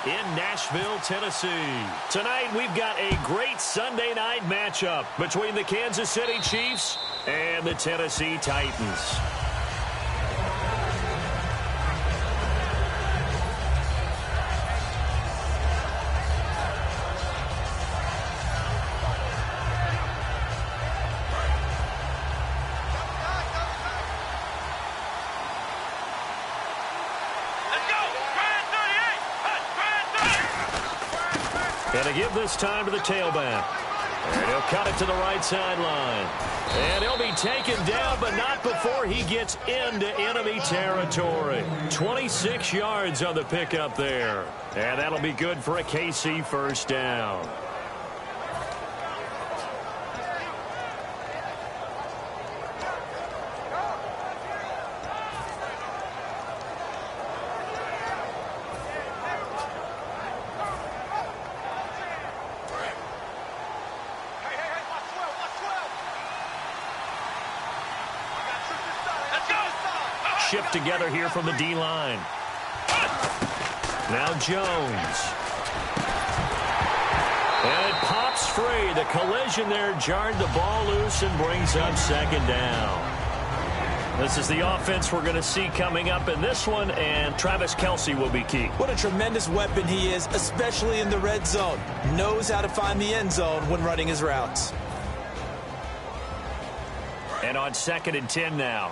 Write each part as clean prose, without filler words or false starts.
in Nashville, Tennessee. Tonight, we've got a great Sunday night matchup between the Kansas City Chiefs and the Tennessee Titans. And to give this time to the tailback. And he'll cut it to the right sideline. And he'll be taken down, but not before he gets into enemy territory. 26 yards on the pickup there. And that'll be good for a KC first down. Shift together here from the D-line. Now Jones. And it pops free. The collision there jarred the ball loose and brings up second down. This is the offense we're going to see coming up in this one, and Travis Kelce will be key. What a tremendous weapon he is, especially in the red zone. Knows how to find the end zone when running his routes. And on 2nd and 10 now.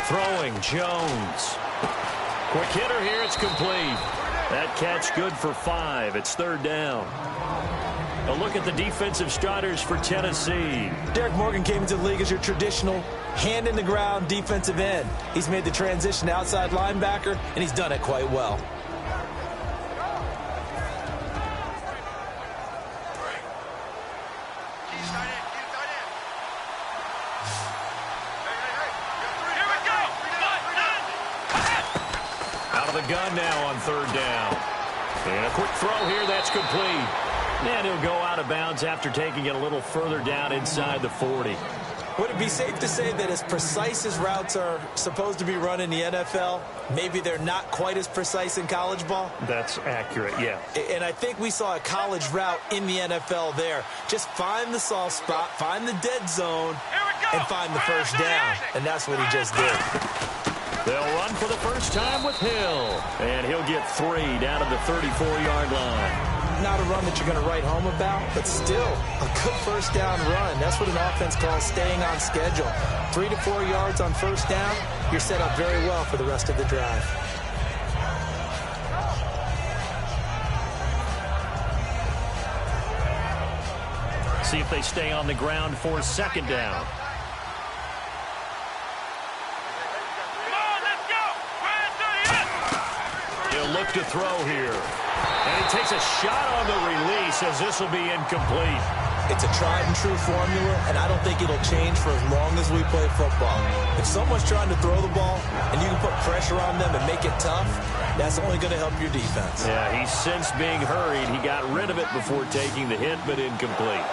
Throwing, Jones. Quick hitter here, it's complete. That catch good for 5. It's 3rd down. A look at the defensive starters for Tennessee. Derek Morgan came into the league as your traditional hand-in-the-ground defensive end. He's made the transition to outside linebacker, and he's done it quite well. Gun now on 3rd down. And a quick throw here, that's complete. And he'll go out of bounds after taking it a little further down inside the 40. Would it be safe to say that as precise as routes are supposed to be run in the NFL, maybe they're not quite as precise in college ball? That's accurate, yeah. And I think we saw a college route in the NFL there. Just find the soft spot, find the dead zone, and find the first down. And that's what he just did. They'll run for the first time with Hill. And he'll get 3 down to the 34-yard line. Not a run that you're going to write home about, but still a good first down run. That's what an offense calls staying on schedule. 3 to 4 yards on first down, you're set up very well for the rest of the drive. See if they stay on the ground for 2nd down. Look to throw here. And he takes a shot on the release as this will be incomplete. It's a tried and true formula, and I don't think it'll change for as long as we play football. If someone's trying to throw the ball and you can put pressure on them and make it tough, that's only going to help your defense. Yeah, he's since being hurried. He got rid of it before taking the hit, but incomplete.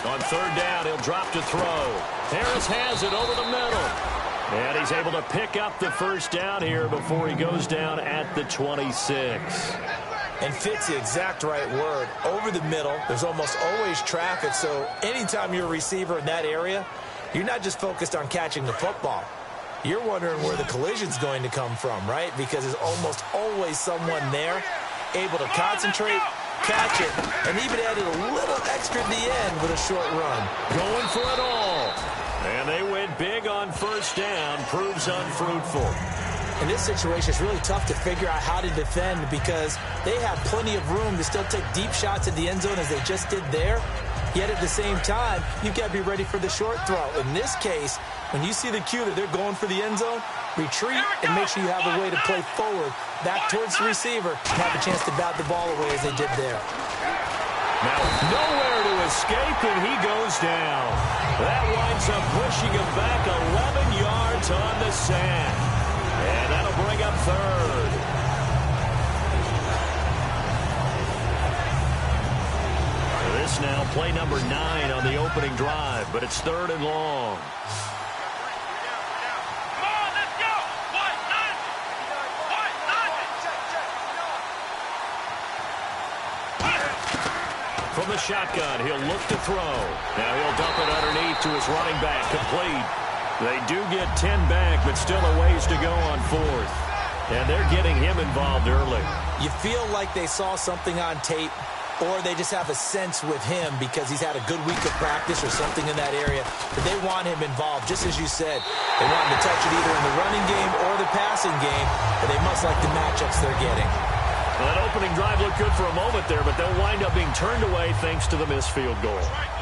On 3rd down, he'll drop to throw. Harris has it over the middle. And he's able to pick up the first down here before he goes down at the 26. And fits the exact right word. Over the middle, there's almost always traffic, so anytime you're a receiver in that area, you're not just focused on catching the football. You're wondering where the collision's going to come from, right? Because there's almost always someone there able to concentrate, catch it, and even added a little extra at the end with a short run. Going for it all. And they went big on first down. Proves unfruitful. In this situation, it's really tough to figure out how to defend because they have plenty of room to still take deep shots at the end zone as they just did there. Yet at the same time, you've got to be ready for the short throw. In this case, when you see the cue that they're going for the end zone, retreat and make sure you have a way to play forward, back towards the receiver, and have a chance to bat the ball away as they did there. Now, nowhere to escape, and he goes down. That winds up pushing him back 11 yards on the sack. And that'll bring up 3rd. offense now. Play number 9 on the opening drive, but it's 3rd and long. From the shotgun, he'll look to throw. Now he'll dump it underneath to his running back, complete. They do get 10 back, but still a ways to go on 4th. And they're getting him involved early. You feel like they saw something on tape, or they just have a sense with him because he's had a good week of practice or something in that area. But they want him involved, just as you said. They want him to touch it either in the running game or the passing game, but they must like the matchups they're getting. Well, that opening drive looked good for a moment there, but they'll wind up being turned away thanks to the missed field goal.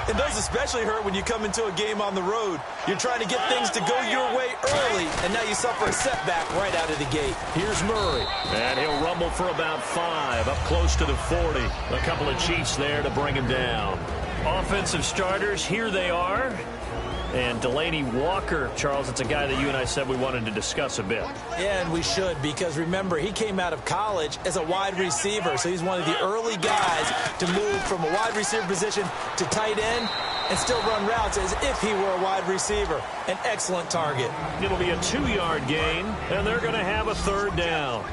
And those especially hurt when you come into a game on the road. You're trying to get things to go your way early, and now you suffer a setback right out of the gate. Here's Murray, and he'll rumble for about 5, up close to the 40. A couple of Chiefs there to bring him down. Offensive starters, here they are. And Delaney Walker, Charles, it's a guy that you and I said we wanted to discuss a bit. Yeah, and we should, because remember, he came out of college as a wide receiver, so he's one of the early guys to move from a wide receiver position to tight end and still run routes as if he were a wide receiver. An excellent target. It'll be a 2-yard gain, and they're going to have a 3rd down.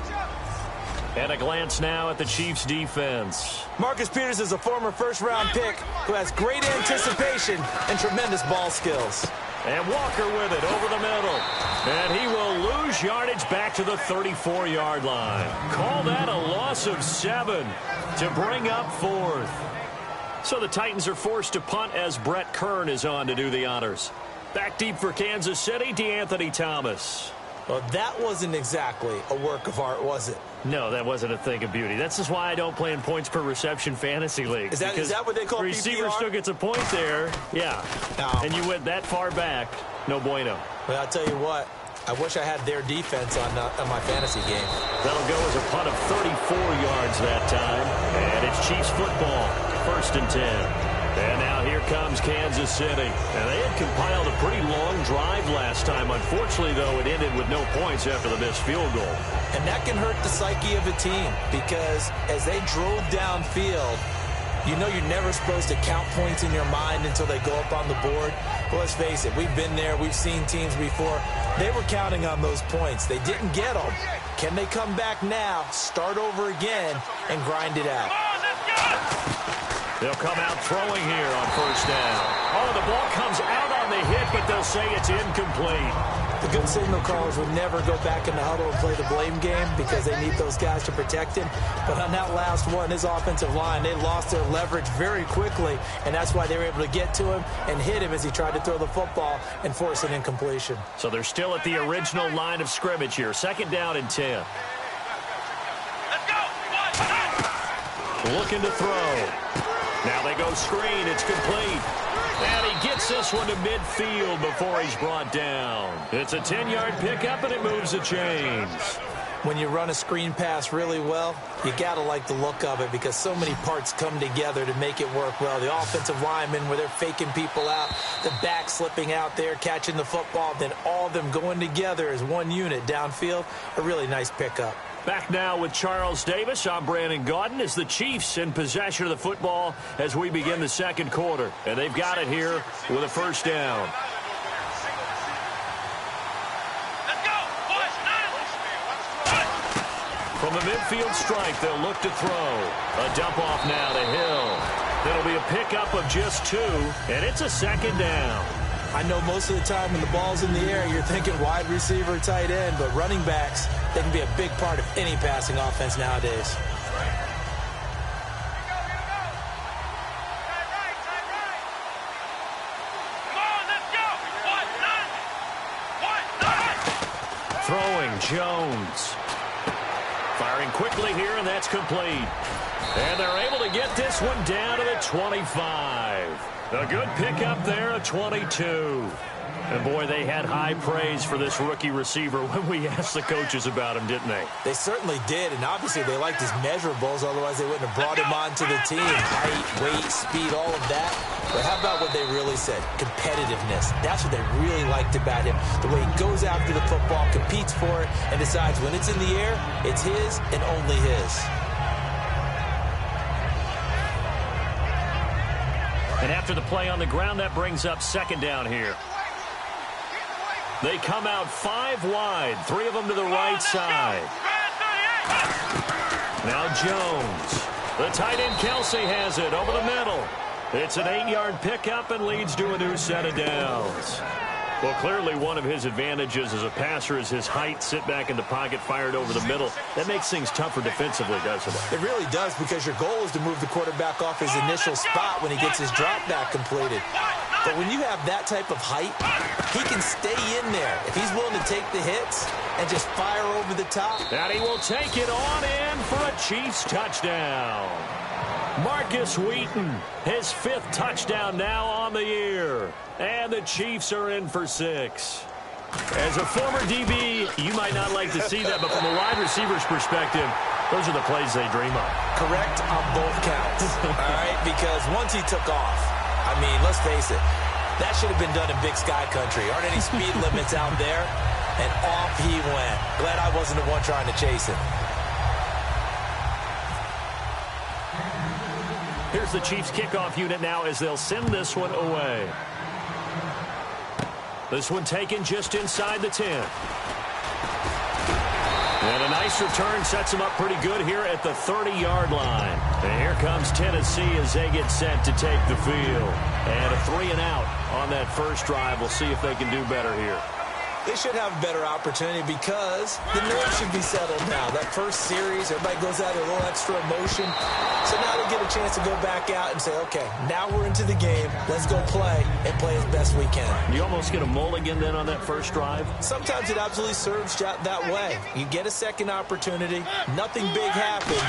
And a glance now at the Chiefs' defense. Marcus Peters is a former first-round pick who has great anticipation and tremendous ball skills. And Walker with it over the middle. And he will lose yardage back to the 34-yard line. Call that a loss of 7 to bring up 4th. So the Titans are forced to punt as Brett Kern is on to do the honors. Back deep for Kansas City, DeAnthony Thomas. Well, that wasn't exactly a work of art, was it? No, that wasn't a thing of beauty. That's just why I don't play in points per reception fantasy league. Is that what they call receiver PPR? Still gets a point there. Yeah. No. And you went that far back. No bueno. Well, I'll tell you what. I wish I had their defense on my fantasy game. That'll go as a punt of 34 yards that time. And it's Chiefs football. 1st and 10. And now here comes Kansas City. And they had compiled a pretty long drive last time. Unfortunately, though, it ended with no points after the missed field goal. And that can hurt the psyche of a team because as they drove downfield, you know you're never supposed to count points in your mind until they go up on the board. But let's face it, we've been there. We've seen teams before. They were counting on those points. They didn't get them. Can they come back now, start over again, and grind it out? They'll come out throwing here on 1st down. Oh, the ball comes out on the hit, but they'll say it's incomplete. The good signal callers would never go back in the huddle and play the blame game because they need those guys to protect him. But on that last one, his offensive line, they lost their leverage very quickly, and that's why they were able to get to him and hit him as he tried to throw the football and force an incompletion. So they're still at the original line of scrimmage here. 2nd down and 10. Looking to throw. Now they go screen. It's complete. And he gets this one to midfield before he's brought down. It's a 10-yard pickup, and it moves the chains. When you run a screen pass really well, you got to like the look of it because so many parts come together to make it work well. The offensive linemen, where they're faking people out, the back slipping out there, catching the football, then all of them going together as one unit downfield. A really nice pickup. Back now with Charles Davis. I'm Brandon Gaudin as the Chiefs in possession of the football as we begin the 2nd quarter. And they've got it here with a 1st down. From the midfield strike, they'll look to throw. A dump off now to Hill. It'll be a pickup of just 2, and it's a 2nd down. I know most of the time when the ball's in the air, you're thinking wide receiver, tight end, but running backs, they can be a big part of any passing offense nowadays. Throwing, Jones. Firing quickly here, and that's complete. And they're able to get this one down to the 25. A good pickup there, a 22. And, boy, they had high praise for this rookie receiver when we asked the coaches about him, didn't they? They certainly did, and obviously they liked his measurables, otherwise they wouldn't have brought him onto the team. Height, weight, speed, all of that. But how about what they really said? Competitiveness. That's what they really liked about him. The way he goes after the football, competes for it, and decides when it's in the air, it's his and only his. And after the play on the ground, that brings up second down here. They come out 5 wide, 3 of them to the right side. Now Jones. The tight end Kelsey has it over the middle. It's an 8-yard pickup and leads to a new set of downs. Well, clearly one of his advantages as a passer is his height, sit back in the pocket, fired over the middle. That makes things tougher defensively, doesn't it? It really does, because your goal is to move the quarterback off his initial spot when he gets his drop back completed. But when you have that type of height, he can stay in there if he's willing to take the hits and just fire over the top. And he will take it on in for a Chiefs touchdown. Marcus Wheaton, his 5th touchdown now on the year. And the Chiefs are in for 6. As a former DB, you might not like to see that, but from a wide receiver's perspective, those are the plays they dream of. Correct on both counts. All right, because once he took off, I mean, let's face it, that should have been done in Big Sky Country. Aren't any speed limits out there? And off he went. Glad I wasn't the one trying to chase him. Here's the Chiefs kickoff unit now as they'll send this one away. This one taken just inside the 10. And a nice return sets them up pretty good here at the 30-yard line. And here comes Tennessee as they get set to take the field. And a 3-and-out on that first drive. We'll see if they can do better here. They should have a better opportunity because the nerves should be settled now. That first series, everybody goes out with a little extra emotion. So now they get a chance to go back out and say, okay, now we're into the game. Let's go play and play as best we can. You almost get a mulligan then on that first drive? Sometimes it absolutely serves that way. You get a second opportunity. Nothing big happened.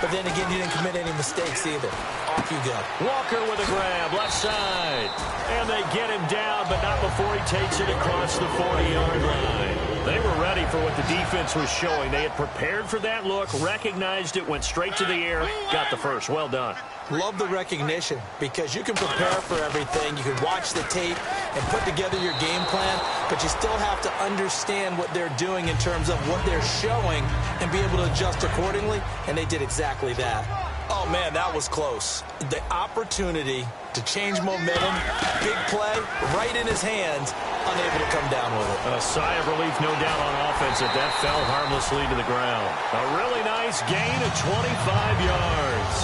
But then again, you didn't commit any mistakes either. Off you go. Walker with a grab, left side. And they get him down, but not before he takes it across the 40-yard line. They were ready for what the defense was showing. They had prepared for that look, recognized it, went straight to the air, got the first. Well done. Love the recognition, because you can prepare for everything. You can watch the tape and put together your game plan, but you still have to understand what they're doing in terms of what they're showing and be able to adjust accordingly, and they did exactly that. Oh, man, that was close. The opportunity to change momentum, big play, right in his hands, unable to come down with it. A sigh of relief, no doubt, on offense that fell harmlessly to the ground. A really nice gain of 25 yards.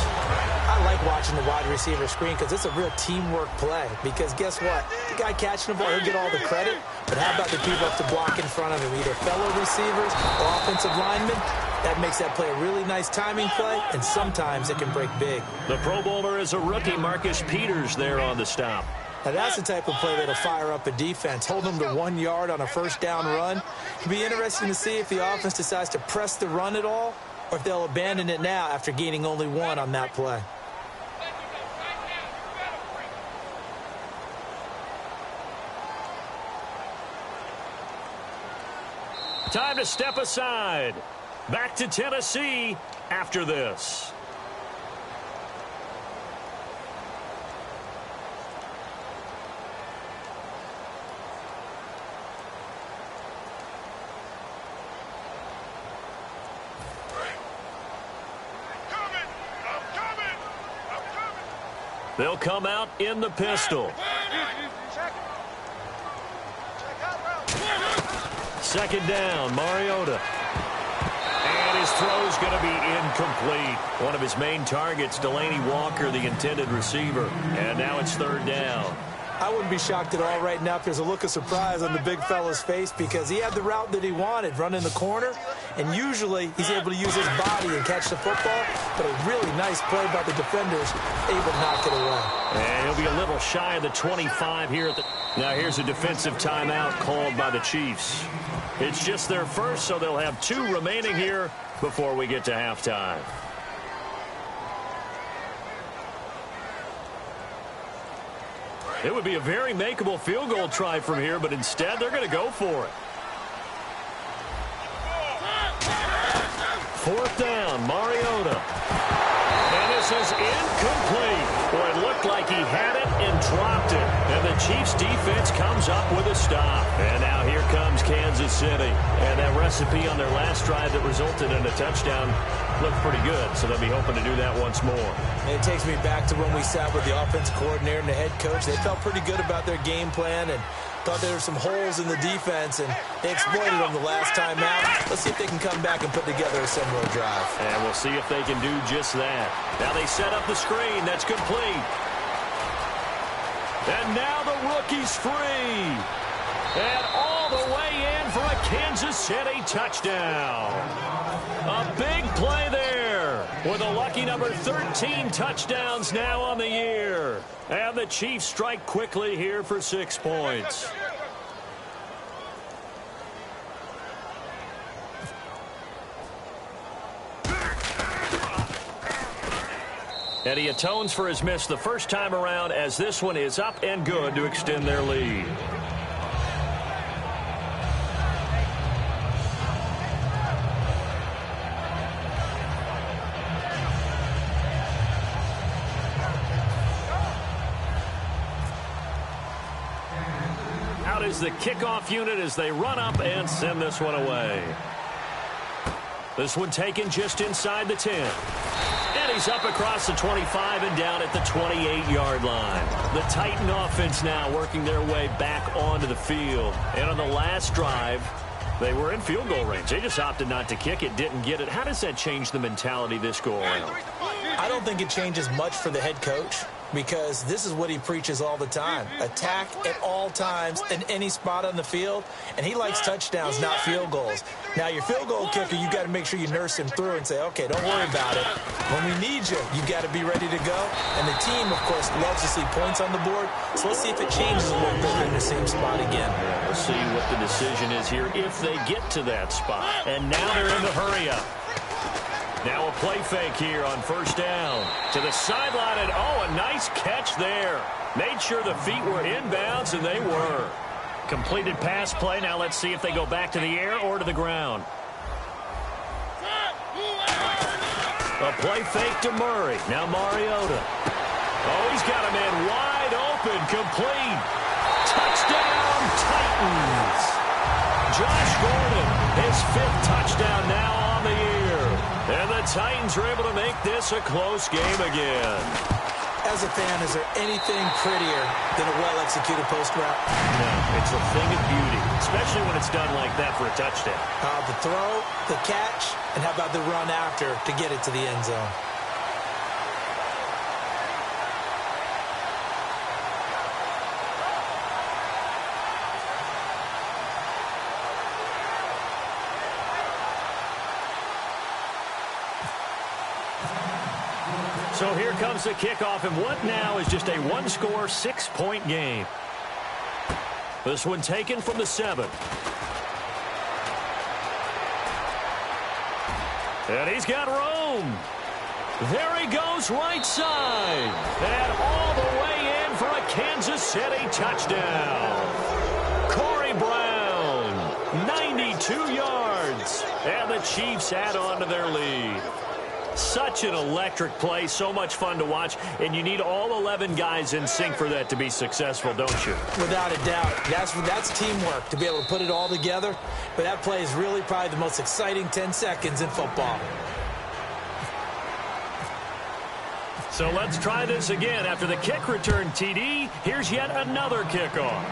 I like watching the wide receiver screen because it's a real teamwork play. Because guess what? The guy catching the ball, he'll get all the credit. But how about the people up to block in front of him, either fellow receivers or offensive linemen? That makes that play a really nice timing play, and sometimes it can break big. The Pro Bowler is a rookie, Marcus Peters, there on the stop. Now, that's the type of play that'll fire up a defense. Hold them to 1 yard on a first down run. It'll be interesting to see if the offense decides to press the run at all, or if they'll abandon it now after gaining only 1 on that play. Time to step aside. Back to Tennessee after this. They'll come out in the pistol. Second down, Mariota. And his throw's going to be incomplete. One of his main targets, Delaney Walker, the intended receiver. And now it's third down. I wouldn't be shocked at all right now if there's a look of surprise on the big fella's face, because he had the route that he wanted, running the corner, and usually he's able to use his body and catch the football, but a really nice play by the defenders, able to knock it away. And he'll be a little shy of the 25 here at the... Now here's a defensive timeout called by the Chiefs. It's just their first, so they'll have 2 remaining here before we get to halftime. It would be a very makeable field goal try from here, but instead they're going to go for it. Fourth down, Mariota. And this is incomplete. Boy, it looked like he had it and dropped it. And And the Chiefs defense comes up with a stop. And now here comes Kansas City. And that recipe on their last drive that resulted in a touchdown looked pretty good. So they'll be hoping to do that once more. And it takes me back to when we sat with the offensive coordinator and the head coach. They felt pretty good about their game plan and thought there were some holes in the defense, and they exploited them the last time out. Let's see if they can come back and put together a similar drive. And we'll see if they can do just that. Now they set up the screen. That's complete. And now the rookie's free. And all the way in for a Kansas City touchdown. A big play there with a lucky number 13 touchdowns now on the year. And the Chiefs strike quickly here for 6 points. And he atones for his miss the first time around, as this one is up and good to extend their lead. Out is the kickoff unit as they run up and send this one away. This one taken just inside the 10. And he's up across the 25 and down at the 28-yard line. The Titan offense now working their way back onto the field. And on the last drive, they were in field goal range. They just opted not to kick it, didn't get it. How does that change the mentality this go around? I don't think it changes much for the head coach, because this is what he preaches all the time. Attack at all times in any spot on the field, and he likes touchdowns, not field goals. Now, your field goal kicker, you got to make sure you nurse him through and say, okay, don't worry about it. When we need you, you got to be ready to go. And the team, of course, loves to see points on the board, so let's see if it changes a little bit in the same spot again. Yeah, we'll see what the decision is here if they get to that spot. And now they're in the hurry-up. Now a play fake here on first down. To the sideline, and oh, a nice catch there. Made sure the feet were inbounds, and they were. Completed pass play. Now let's see if they go back to the air or to the ground. A play fake to Murray. Now Mariota. Oh, he's got a man wide open. Complete. Touchdown, Titans. Josh Gordon, his 5th touchdown now on the year. And the Titans are able to make this a close game again. As a fan, is there anything prettier than a well-executed post route? No, it's a thing of beauty, especially when it's done like that for a touchdown. The throw, the catch, and how about the run after to get it to the end zone? So here comes the kickoff, and what now is just a one-score, 6-point game. This one taken from the 7. And he's got room. There he goes, right side. And all the way in for a Kansas City touchdown. Corey Brown, 92 yards. And the Chiefs add on to their lead. Such an electric play, so much fun to watch, and you need all 11 guys in sync for that to be successful, don't you? Without a doubt. That's teamwork, to be able to put it all together. But that play is really probably the most exciting 10 seconds in football. So let's try this again. After the kick return TD, here's yet another kickoff.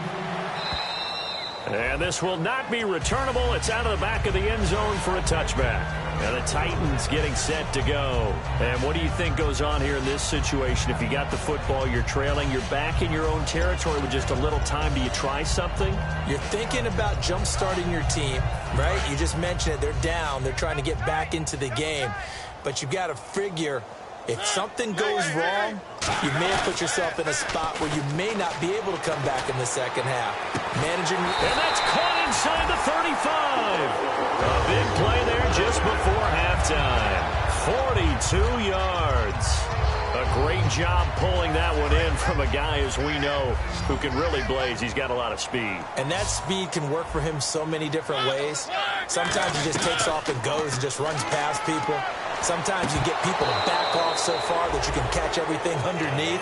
And this will not be returnable. It's out of the back of the end zone for a touchback. And the Titans getting set to go. And what do you think goes on here in this situation? If you got the football, you're trailing, you're back in your own territory with just a little time. Do you try something? You're thinking about jump-starting your team, right? You just mentioned it. They're down. They're trying to get back into the game. But you got to figure, if something goes wrong, you may have put yourself in a spot where you may not be able to come back in the second half. And that's caught inside the 35. A big play there just before halftime. 42 yards. A great job pulling that one in from a guy, as we know, who can really blaze. He's got a lot of speed. And that speed can work for him so many different ways. Sometimes he just takes off and goes and just runs past people. Sometimes you get people to back off so far that you can catch everything underneath.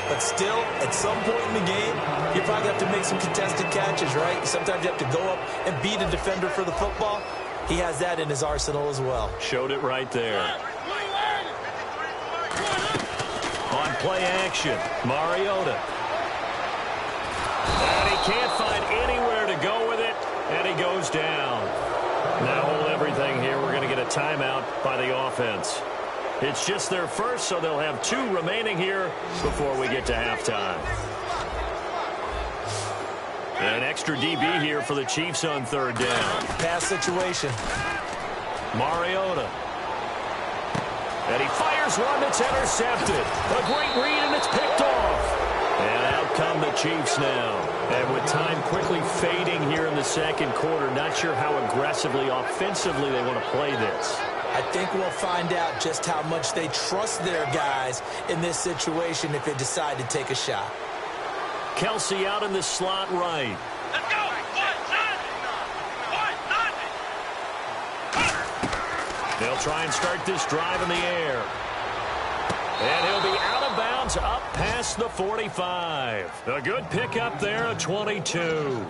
But still, at some point in the game, you probably have to make some contested catches, right? Sometimes you have to go up and beat a defender for the football. He has that in his arsenal as well. Showed it right there. On play action, Mariota. And he can't find anywhere to go with it, and he goes down. Now hold everything here. We're going to get a timeout by the offense. It's just their first, so they'll have 2 remaining here before we get to halftime. An extra DB here for the Chiefs on 3rd down. Pass situation. Mariota. And he fires one that's intercepted. A great read, and it's picked off. And out come the Chiefs now. And with time quickly fading here in the second quarter, not sure how aggressively, offensively they want to play this. I think we'll find out just how much they trust their guys in this situation if they decide to take a shot. Kelsey out in the slot right. Let's go. They'll try and start this drive in the air. And he'll be out of bounds up past the 45. A good pickup there at 22.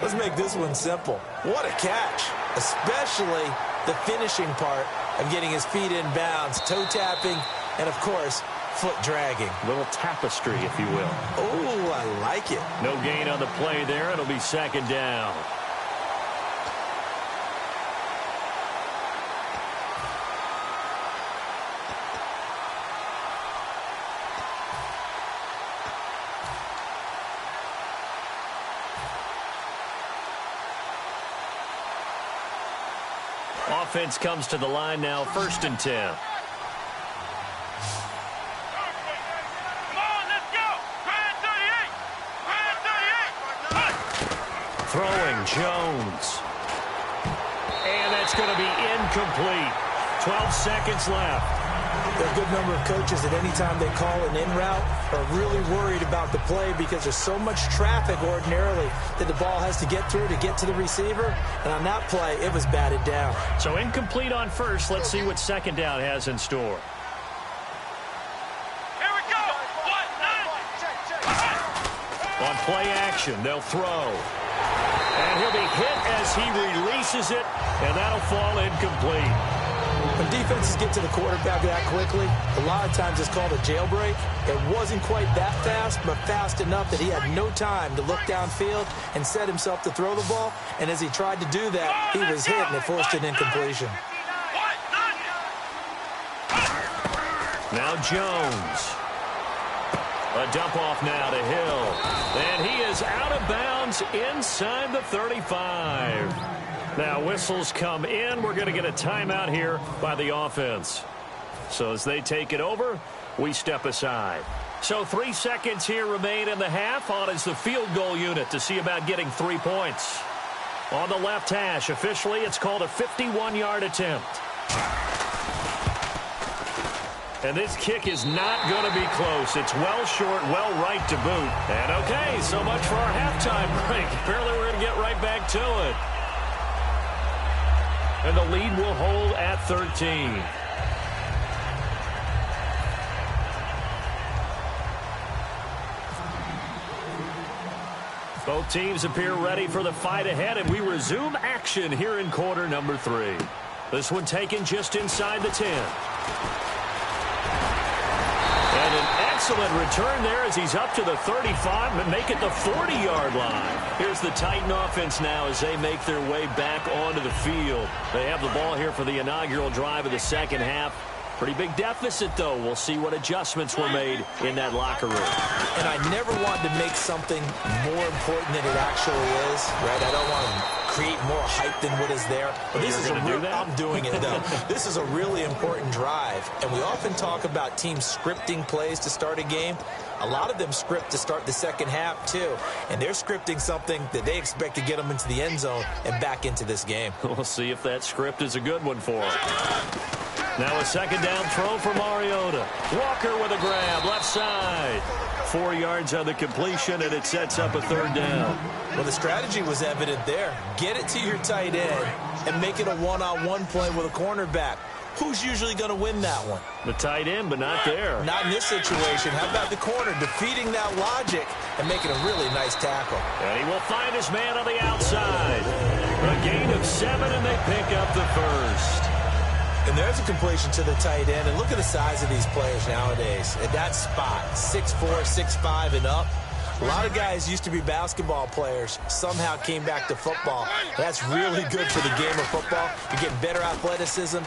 Let's make this one simple. What a catch, especially the finishing part of getting his feet in bounds, toe tapping, and, of course, foot dragging. Little tapestry, if you will. Oh, I like it. No gain on the play there. It'll be 2nd down. Offense comes to the line now, 1st and 10. Come on, let's go. Grand 38. Throwing Jones. And that's going to be incomplete. 12 seconds left. There are a good number of coaches at any time they call an in route are really worried about the play because there's so much traffic ordinarily that the ball has to get through to get to the receiver. And on that play, it was batted down. So incomplete on 1st. Let's see what 2nd down has in store. Here we go. On play action, they'll throw. And he'll be hit as he releases it, and that'll fall incomplete. When defenses get to the quarterback that quickly, a lot of times it's called a jailbreak. It wasn't quite that fast, but fast enough that he had no time to look downfield and set himself to throw the ball. And as he tried to do that, he was hit, and it forced an incompletion. Now Jones. A dump off now to Hill. And he is out of bounds inside the 35. Now whistles come in. We're going to get a timeout here by the offense. So as they take it over, we step aside. So 3 seconds here remain in the half. On is the field goal unit to see about getting 3 points. On the left hash, officially it's called a 51-yard attempt. And this kick is not going to be close. It's well short, well right to boot. And okay, so much for our halftime break. Apparently we're going to get right back to it. And the lead will hold at 13. Both teams appear ready for the fight ahead, and we resume action here in quarter number 3. This one taken just inside the 10. And an excellent return there as he's up to the 35 and make it the 40-yard line. Here's the Titan offense now as they make their way back onto the field. They have the ball here for the inaugural drive of the second half. Pretty big deficit, though. We'll see what adjustments were made in that locker room. And I never want to make something more important than it actually is, right? I don't want to create more hype than what is there. But this is I'm doing it, though. This is a really important drive. And we often talk about teams scripting plays to start a game. A lot of them script to start the second half, too. And they're scripting something that they expect to get them into the end zone and back into this game. We'll see if that script is a good one for them. Now a second down throw for Mariota. Walker with a grab, left side. 4 yards on the completion, and it sets up a third down. Well, the strategy was evident there. Get it to your tight end and make it a one-on-one play with a cornerback. who's usually going to win that one? The tight end, but not there. Not in this situation. How about the corner defeating that logic and making a really nice tackle? And he will find his man on the outside. A gain of 7, and they pick up the first. And there's a completion to the tight end. And look at the size of these players nowadays. At that spot, 6'4", 6'5", and up. A lot of guys used to be basketball players, somehow came back to football. That's really good for the game of football. You're getting better athleticism,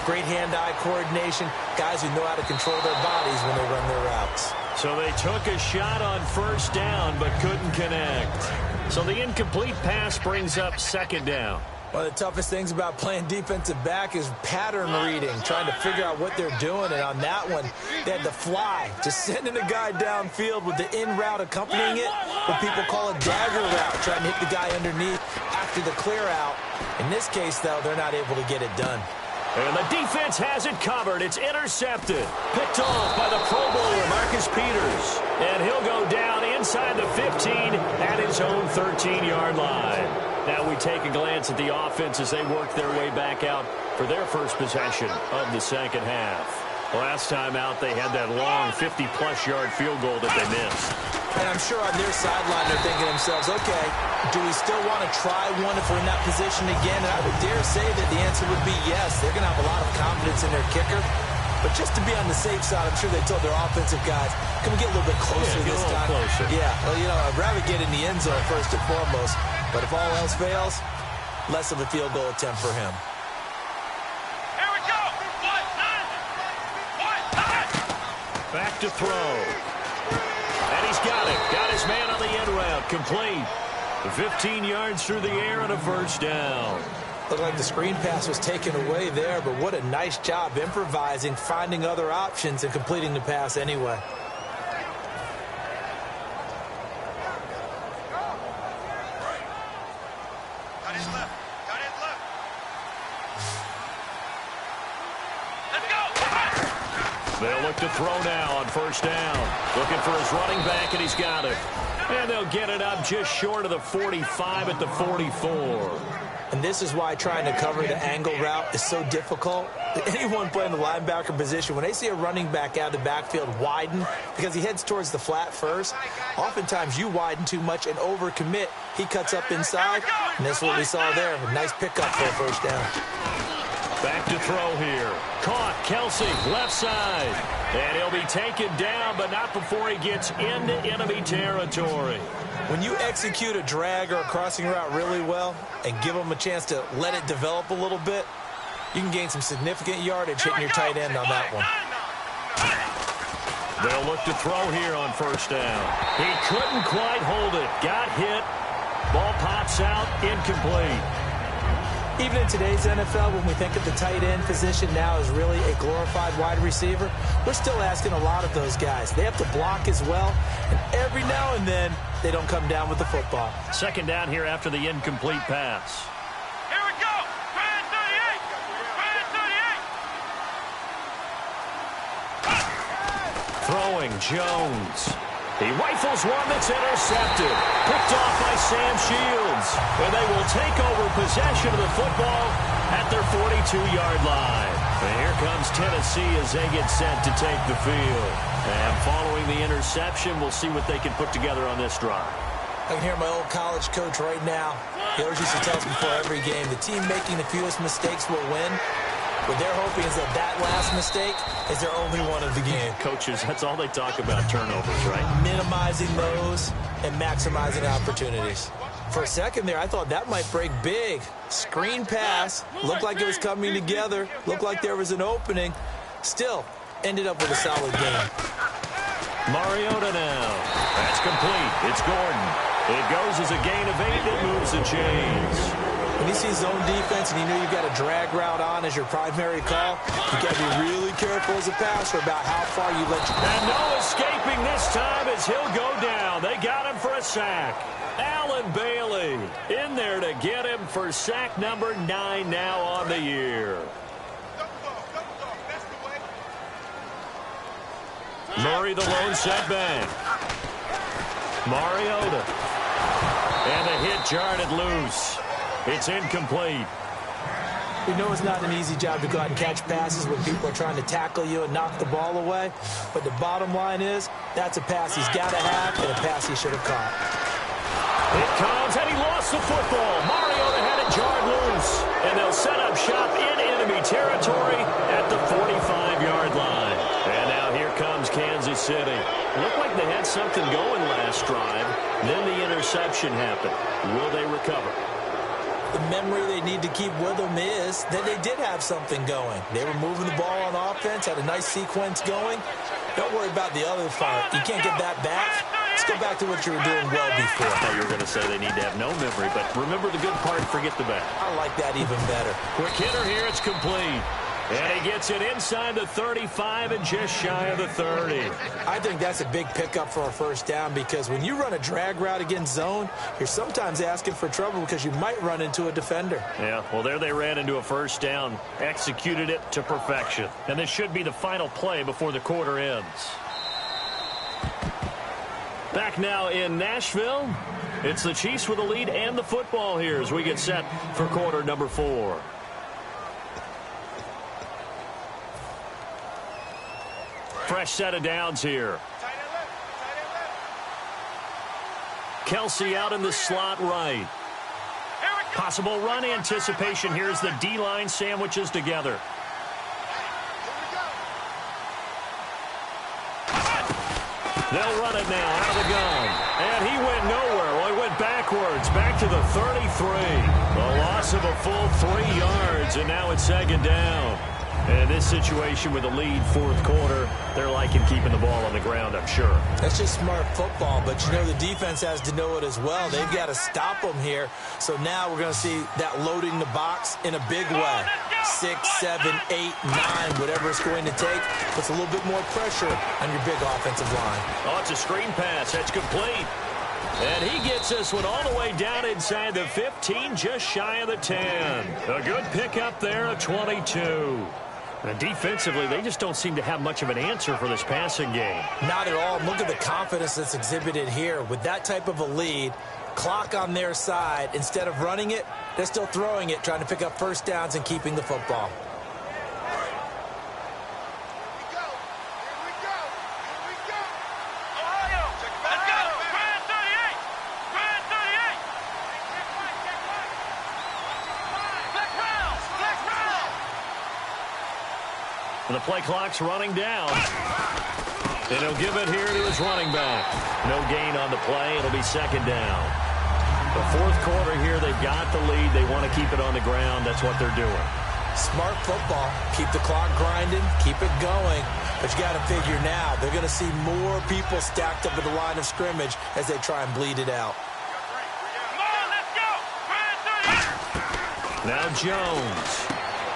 great hand-eye coordination, guys who know how to control their bodies when they run their routes. So they took a shot on first down but couldn't connect. So the incomplete pass brings up second down. One of the toughest things about playing defensive back is pattern reading, trying to figure out what they're doing. And on that one, they had to fly, just sending a guy downfield with the in route accompanying it, what people call a dagger route, trying to hit the guy underneath after the clear out. In this case, though, they're not able to get it done. And the defense has it covered. It's intercepted. Picked off by the Pro Bowler, Marcus Peters. And he'll go down inside the 15 at his own 13-yard line. Now we take a glance at the offense as they work their way back out for their first possession of the second half. Last time out, they had that long 50-plus yard field goal that they missed. And I'm sure on their sideline they're thinking to themselves, okay, do we still want to try one if we're in that position again? And I would dare say that the answer would be yes. They're going to have a lot of confidence in their kicker. But just to be on the safe side, I'm sure they told their offensive guys, can we get a little bit closer this time? Closer. Yeah, well, you know, I'd rather get in the end zone first and foremost. But if all else fails, less of a field goal attempt for him. Here we go. Back to throw. And he's got it. Got his man on the end route. Complete. 15 yards through the air and a first down. Looked like the screen pass was taken away there, but what a nice job improvising, finding other options, and completing the pass anyway. Got his left. Got his left. Let's go. They'll look to throw now on first down. Looking for his running back, and he's got it. And they'll get it up just short of the 45 at the 44. And this is why trying to cover the angle route is so difficult. Anyone playing the linebacker position, when they see a running back out of the backfield widen because he heads towards the flat first, oftentimes you widen too much and overcommit. He cuts up inside, and that's what we saw there. A nice pickup for a first down. Back to throw here. Caught. Kelsey, left side. And he'll be taken down, but not before he gets into enemy territory. When you execute a drag or a crossing route really well and give them a chance to let it develop a little bit, you can gain some significant yardage hitting your tight end on that one. They'll look to throw here on first down. He couldn't quite hold it. Got hit. Ball pops out. Incomplete. Even in today's NFL, when we think of the tight end position now as really a glorified wide receiver, we're still asking a lot of those guys. They have to block as well, and every now and then, they don't come down with the football. Second down here after the incomplete pass. Here we go. Brand 38. Brand 38. Throwing, Jones. He rifles one that's intercepted. Picked off by Sam Shields. And they will take over possession of the football at their 42-yard line. And here comes Tennessee as they get set to take the field. And following the interception, we'll see what they can put together on this drive. I can hear my old college coach right now. He always used to tell us before every game, the team making the fewest mistakes will win. What they're hoping is that last mistake is their only one of the game. Coaches, that's all they talk about, turnovers, right? Minimizing those and maximizing opportunities. For a second there, I thought that might break big. Screen pass, looked like it was coming together, looked like there was an opening. Still, ended up with a solid game. Mariota now. That's complete. It's Gordon. It goes as a gain of 8. It moves the chains. When you see zone defense and you know you've got a drag route on as your primary call, you got to be really careful as a passer about how far you let you go. And no escaping this time as he'll go down. They got him for a sack. Allen Bailey in there to get him for sack number 9 now on the year. Murray the lone setback. Mariota. And the hit jarred it loose. It's incomplete. We know it's not an easy job to go out and catch passes when people are trying to tackle you and knock the ball away. But the bottom line is, that's a pass he's got to have and a pass he should have caught. It comes, and he lost the football. Mariota had it jarred loose. And they'll set up shop in enemy territory at the 45-yard line. And now here comes Kansas City. Looked like they had something going last drive. Then the interception happened. Will they recover? The memory they need to keep with them is that they did have something going. They were moving the ball on offense, had a nice sequence going. Don't worry about the other part. You can't get that back. Let's go back to what you were doing well before. I thought you were going to say they need to have no memory, but remember the good part, forget the bad. I like that even better. Quick hitter here, it's complete. And he gets it inside the 35 and just shy of the 30. I think that's a big pickup for a first down because when you run a drag route against zone, you're sometimes asking for trouble because you might run into a defender. Yeah, well, there they ran into a first down, executed it to perfection. And this should be the final play before the quarter ends. Back now in Nashville, it's the Chiefs with the lead and the football here as we get set for quarter number 4. Fresh set of downs here. Kelsey out in the slot right. Possible run anticipation. Here's the D-line sandwiches together. They'll run it now out of the gun. And he went nowhere. Well, he went backwards, back to the 33. A loss of a full 3 yards, and now it's second down. And this situation with a lead fourth quarter, they're liking keeping the ball on the ground, I'm sure. That's just smart football, but you know the defense has to know it as well. They've got to stop them here. So now we're going to see that loading the box in a big way. 6, 7, 8, 9, whatever it's going to take, puts a little bit more pressure on your big offensive line. Oh, it's a screen pass. That's complete. And he gets this one all the way down inside the 15, just shy of the 10. A good pickup there, a 22. And defensively, they just don't seem to have much of an answer for this passing game. Not at all. Look at the confidence that's exhibited here. With that type of a lead, clock on their side, instead of running it, they're still throwing it, trying to pick up first downs and keeping the football. The play clock's running down. And he'll give it here to his running back. No gain on the play. It'll be second down. The fourth quarter here, they've got the lead. They want to keep it on the ground. That's what they're doing. Smart football. Keep the clock grinding. Keep it going. But you got to figure now, they're going to see more people stacked up at the line of scrimmage as they try and bleed it out. Now Jones.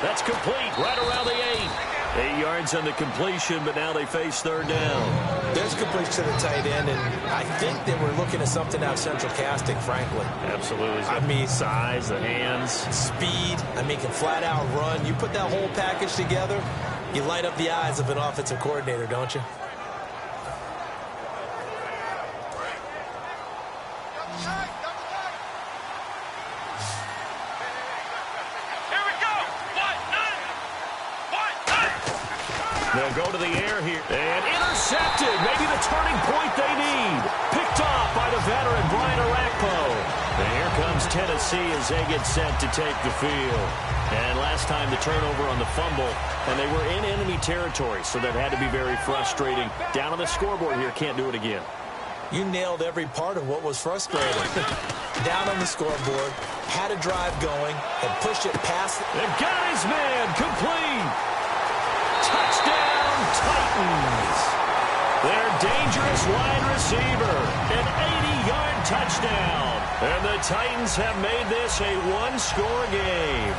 That's complete right around the 8. 8 yards on the completion, but now they face third down. There's completion to the tight end, and I think they were looking at something out of central casting, frankly. Absolutely. I mean, size, the hands. Speed. I mean, can flat out run. You put that whole package together, you light up the eyes of an offensive coordinator, don't you? They'll go to the air here. And intercepted. Maybe the turning point they need. Picked off by the veteran, Brian Arakpo. And here comes Tennessee as they get set to take the field. And last time the turnover on the fumble, and they were in enemy territory, so that had to be very frustrating. Down on the scoreboard here, can't do it again. You nailed every part of what was frustrating. Down on the scoreboard, had a drive going, had pushed it past. And got his man, complete. Touchdown, Titans. Their dangerous wide receiver, an 80-yard touchdown. And the Titans have made this a one-score game.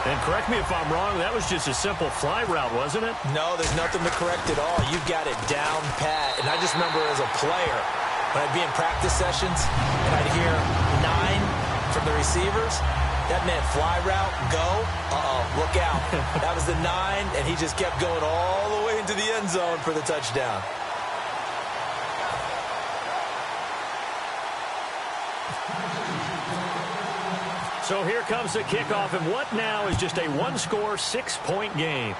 And correct me if I'm wrong, that was just a simple fly route, wasn't it? No, there's nothing to correct at all. You've got it down pat. And I just remember as a player, when I'd be in practice sessions, and I'd hear 9 from the receivers, that meant fly route, go, look out. That was the 9, and he just kept going all the way into the end zone for the touchdown. So here comes the kickoff, and what now is just a one-score, 6-point game.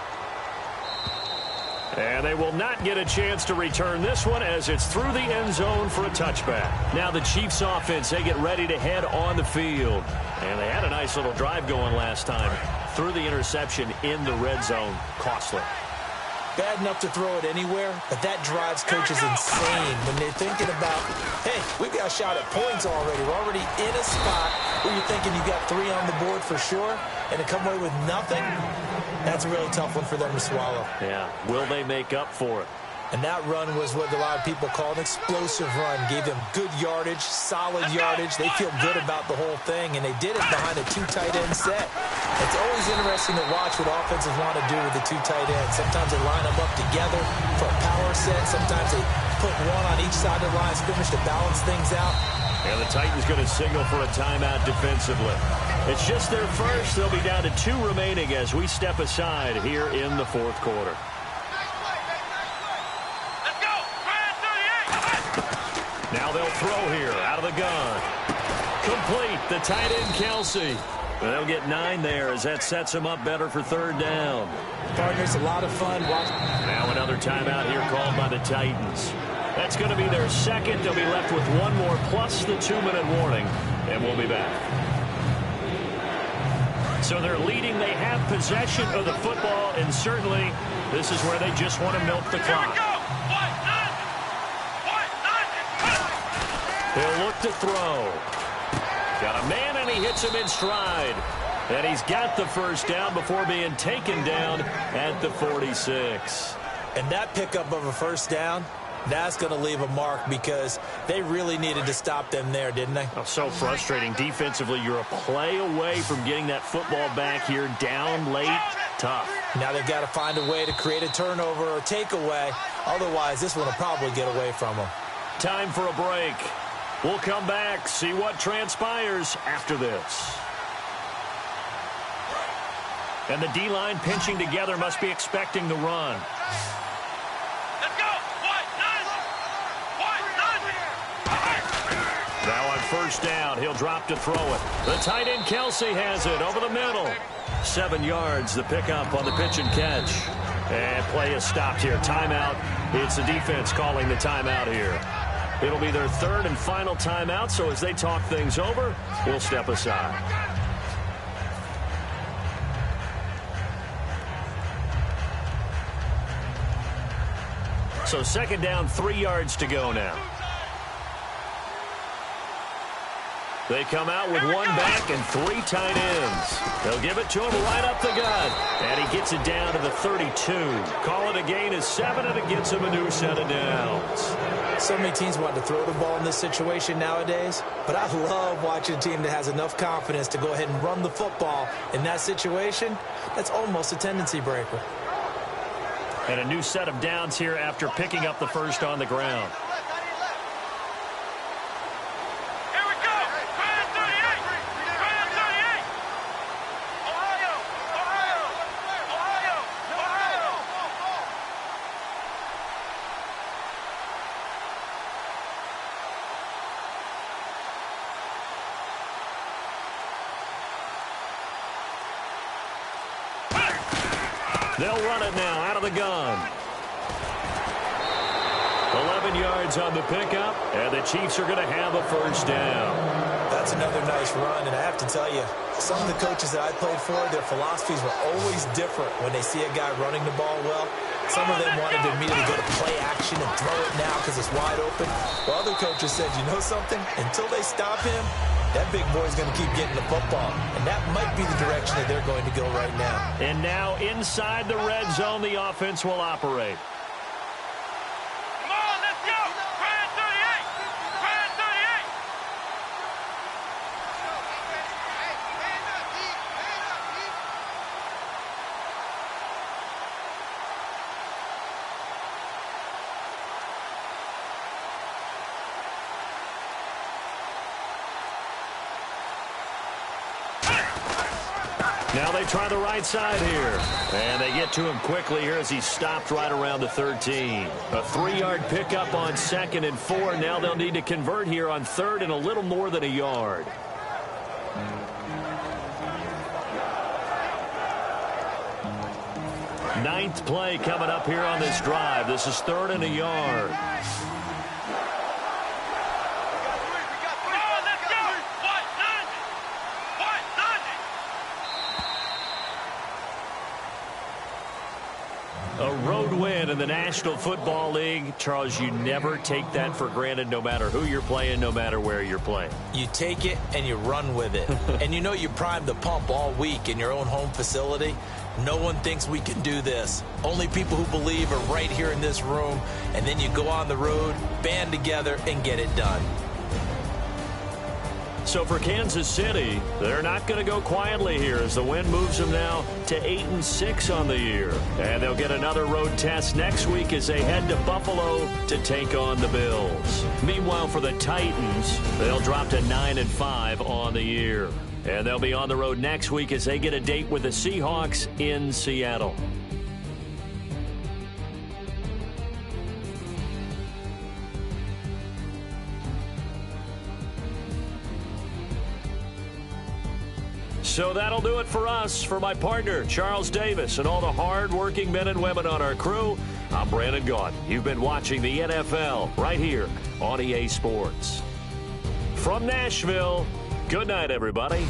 And they will not get a chance to return this one as it's through the end zone for a touchback. Now the Chiefs offense, they get ready to head on the field. And they had a nice little drive going last time. Through the interception in the red zone. Costly. Bad enough to throw it anywhere, but that drives coaches insane when they're thinking about, hey, we've got a shot at points already. We're already in a spot where you're thinking you got 3 on the board for sure, and to come away with nothing, that's a really tough one for them to swallow. Yeah, will they make up for it? And that run was what a lot of people call an explosive run. Gave them good yardage, solid yardage. They feel good about the whole thing, and they did it behind a 2 tight end set. It's always interesting to watch what offenses want to do with the 2 tight ends. Sometimes they line them up together for a power set. Sometimes they put one on each side of the line of scrimmage to balance things out. And the Titans going to signal for a timeout defensively. It's just their first. They'll be down to 2 remaining as we step aside here in the fourth quarter. Now they'll throw here out of the gun. Complete, the tight end Kelsey. They'll get 9 there as that sets him up better for 3rd down. Partners, a lot of fun. Now another timeout here called by the Titans. That's going to be their second. They'll be left with 1 more plus the 2-minute warning, and we'll be back. So they're leading. They have possession of the football, and certainly this is where they just want to milk the clock. He'll look to throw. Got a man, and he hits him in stride. And he's got the first down before being taken down at the 46. And that pickup of a first down, that's going to leave a mark because they really needed to stop them there, didn't they? Oh, so frustrating. Defensively, you're a play away from getting that football back here down late. Tough. Now they've got to find a way to create a turnover or takeaway. Otherwise, this one will probably get away from them. Time for a break. We'll come back, see what transpires after this. And the D-line pinching together must be expecting the run. Let's go! Now on first down, he'll drop to throw it. The tight end Kelsey has it over the middle. 7 yards, the pickup on the pitch and catch. And play is stopped here. Timeout. It's the defense calling the timeout here. It'll be their 3rd and final timeout, so as they talk things over, we'll step aside. So 2nd down, 3 yards to go now. They come out with 1 back and 3 tight ends. They'll give it to him right up the gut. And he gets it down to the 32. Call it a gain of 7, and it gets him a new set of downs. So many teams want to throw the ball in this situation nowadays, but I love watching a team that has enough confidence to go ahead and run the football in that situation. That's almost a tendency breaker. And a new set of downs here after picking up the first on the ground. They'll run it now out of the gun. 11 yards on the pickup, and the Chiefs are going to have a first down. That's another nice run, and I have to tell you, some of the coaches that I played for, their philosophies were always different when they see a guy running the ball well. Some of them wanted to immediately go to play action and throw it now because it's wide open. While other coaches said, you know something? Until they stop him, that big boy's going to keep getting the football. And that might be the direction that they're going to go right now. And now inside the red zone, the offense will operate. Come on, let's go! Brand 38! Brand 38! Now they try the right side here. And they get to him quickly here as he stopped right around the 13. A 3-yard pickup on 2nd and 4. Now they'll need to convert here on 3rd and a little more than a yard. Ninth play coming up here on this drive. This is 3rd and a yard. A road win in the National Football League. Charles, you never take that for granted, no matter who you're playing, no matter where you're playing. You take it and you run with it. And you know you primed the pump all week in your own home facility. No one thinks we can do this. Only people who believe are right here in this room. And then you go on the road, band together, and get it done. So for Kansas City, they're not going to go quietly here as the win moves them now to 8-6 on the year. And they'll get another road test next week as they head to Buffalo to take on the Bills. Meanwhile, for the Titans, they'll drop to 9-5 on the year. And they'll be on the road next week as they get a date with the Seahawks in Seattle. So that'll do it for us. For my partner, Charles Davis, and all the hard-working men and women on our crew, I'm Brandon Gaudin. You've been watching the NFL right here on EA Sports. From Nashville, good night, everybody.